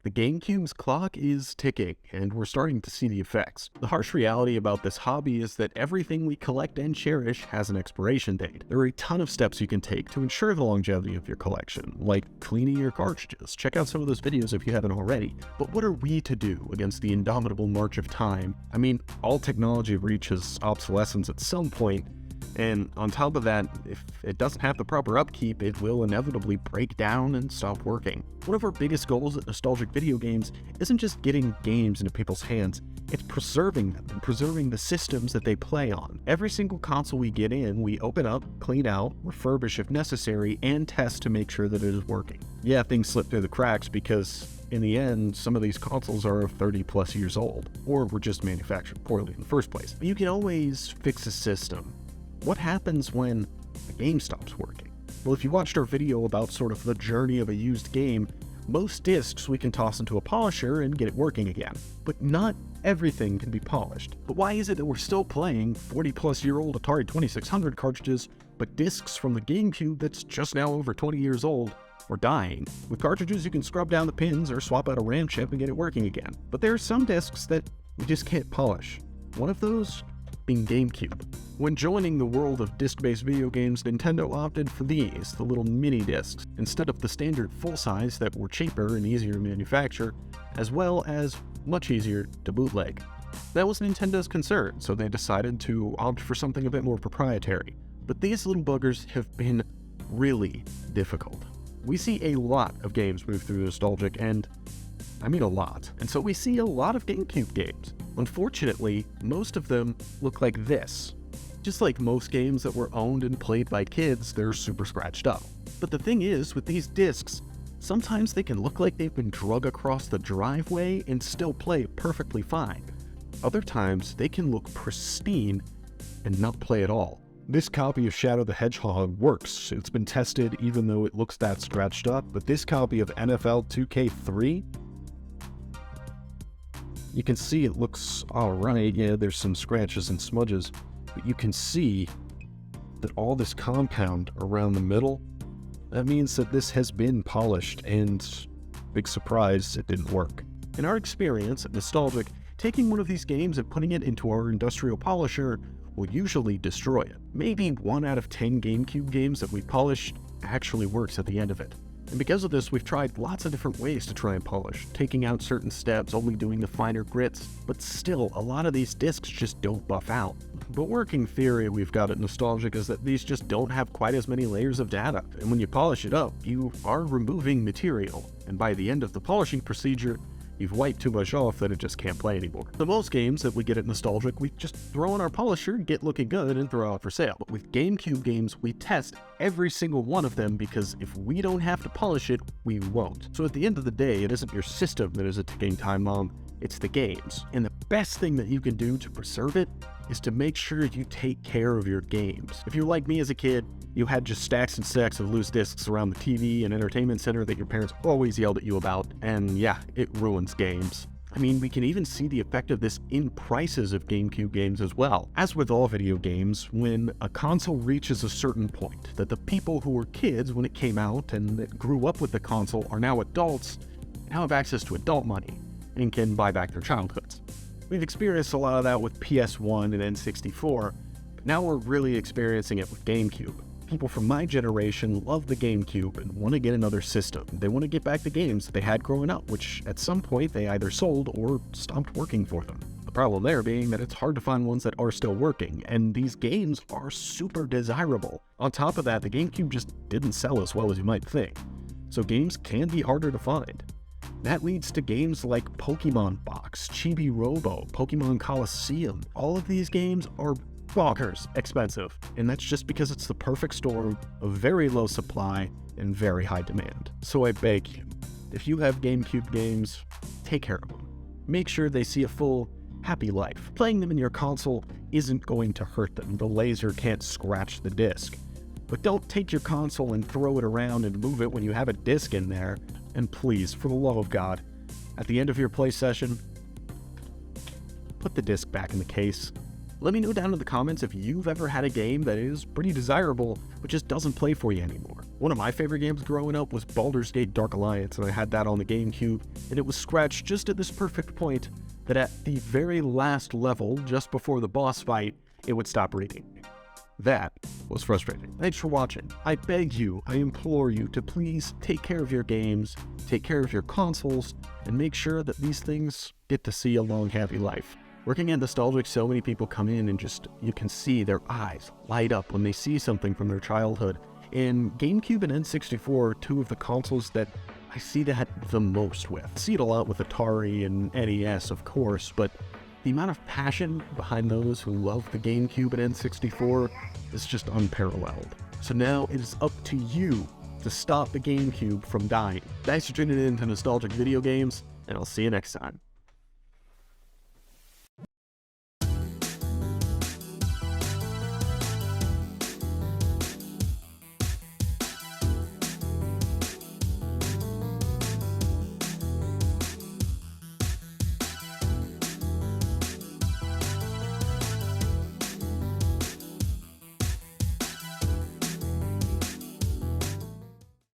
The GameCube's clock is ticking, and we're starting to see the effects. The harsh reality about this hobby is that everything we collect and cherish has an expiration date. There are a ton of steps you can take to ensure the longevity of your collection, like cleaning your cartridges. Check out some of those videos if you haven't already. But what are we to do against the indomitable march of time? I mean, all technology reaches obsolescence at some point, and on top of that, if it doesn't have the proper upkeep, it will inevitably break down and stop working. One of our biggest goals at Nostalgic Video Games isn't just getting games into people's hands, it's preserving them and preserving the systems that they play on. Every single console we get in, we open up, clean out, refurbish if necessary, and test to make sure that it is working. Yeah, things slip through the cracks because in the end, some of these consoles are 30 plus years old, or were just manufactured poorly in the first place. But you can always fix a system. What happens when a game stops working? Well, if you watched our video about sort of the journey of a used game, most discs we can toss into a polisher and get it working again. But not everything can be polished. But why is it that we're still playing 40-plus-year-old Atari 2600 cartridges, but discs from the GameCube that's just now over 20 years old are dying? With cartridges, you can scrub down the pins or swap out a RAM chip and get it working again. But there are some discs that you just can't polish. One of those being GameCube. When joining the world of disc-based video games, Nintendo opted for these, the little mini discs, instead of the standard full-size that were cheaper and easier to manufacture, as well as much easier to bootleg. That was Nintendo's concern, so they decided to opt for something a bit more proprietary. But these little buggers have been really difficult. We see a lot of games move through Nostalgic, and I mean a lot. And so we see a lot of GameCube games. Unfortunately, most of them look like this. Just like most games that were owned and played by kids, they're super scratched up. But the thing is, with these discs, sometimes they can look like they've been drug across the driveway and still play perfectly fine. Other times, they can look pristine and not play at all. This copy of Shadow the Hedgehog works. It's been tested even though it looks that scratched up, but this copy of NFL 2K3, you can see it looks alright. Yeah, there's some scratches and smudges, but you can see that all this compound around the middle, that means that this has been polished, and big surprise, it didn't work. In our experience at Nostalgic, taking one of these games and putting it into our industrial polisher will usually destroy it. Maybe 1 out of 10 GameCube games that we polished actually works at the end of it. And because of this, we've tried lots of different ways to try and polish, taking out certain steps, only doing the finer grits, but still, a lot of these discs just don't buff out. The working theory we've got at Nostalgic is that these just don't have quite as many layers of data, and when you polish it up, you are removing material, and by the end of the polishing procedure, you've wiped too much off that it just can't play anymore. The most games that we get at Nostalgic, we just throw in our polisher, get looking good, and throw out for sale. But with GameCube games, we test every single one of them because if we don't have to polish it, we won't. So at the end of the day, it isn't your system that is a ticking time bomb, it's the games. And the best thing that you can do to preserve it is to make sure you take care of your games. If you're like me as a kid, you had just stacks and stacks of loose discs around the TV and entertainment center that your parents always yelled at you about, and yeah, it ruins games. I mean, we can even see the effect of this in prices of GameCube games as well. As with all video games, when a console reaches a certain point, that the people who were kids when it came out and that grew up with the console are now adults, now have access to adult money, and can buy back their childhoods. We've experienced a lot of that with PS1 and N64, but now we're really experiencing it with GameCube. People from my generation love the GameCube and want to get another system. They want to get back the games they had growing up, which at some point they either sold or stopped working for them. The problem there being that it's hard to find ones that are still working, and these games are super desirable. On top of that, the GameCube just didn't sell as well as you might think, so games can be harder to find. That leads to games like Pokemon Box, Chibi Robo, Pokemon Coliseum. All of these games are bonkers expensive, and that's just because it's the perfect storm of very low supply and very high demand. So I beg you, if you have GameCube games, take care of them. Make sure they see a full, happy life. Playing them in your console isn't going to hurt them. The laser can't scratch the disc. But don't take your console and throw it around and move it when you have a disc in there. And please, for the love of God, at the end of your play session, put the disc back in the case. Let me know down in the comments if you've ever had a game that is pretty desirable, but just doesn't play for you anymore. One of my favorite games growing up was Baldur's Gate Dark Alliance, and I had that on the Gamecube, and it was scratched just at this perfect point that at the very last level, just before the boss fight, it would stop reading. That was frustrating. Thanks for watching. I beg you, I implore you to please take care of your games, take care of your consoles, and make sure that these things get to see a long, happy life. Working at Nostalgic, so many people come in and just, you can see their eyes light up when they see something from their childhood. And GameCube and N64 are two of the consoles that I see that the most with. I see it a lot with Atari and NES, of course, but the amount of passion behind those who love the GameCube and N64 is just unparalleled. So now it is up to you to stop the GameCube from dying. Thanks for tuning in to Nostalgic Video Games, and I'll see you next time.